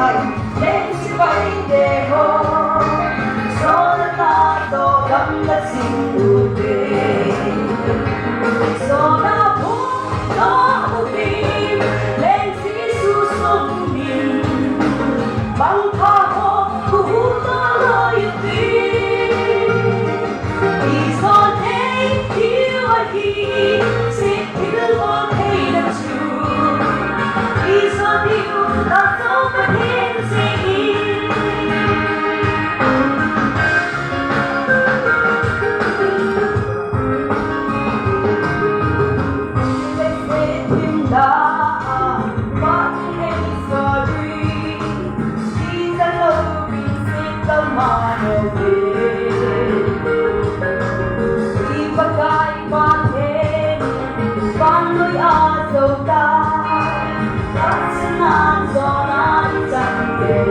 ai lên chiếc váy để hôn gió đã ta gió đắm đã xin ưu tình gió đã buông gió một tim lên phía su sông mình bằng tha hồ của hút ta lời yêu tim vì gió thế thiếu ai khi sẽ thiếu một hay là chịu vì gió thiếu ta sống và thiên sinh gió nan gió nan chẳng thể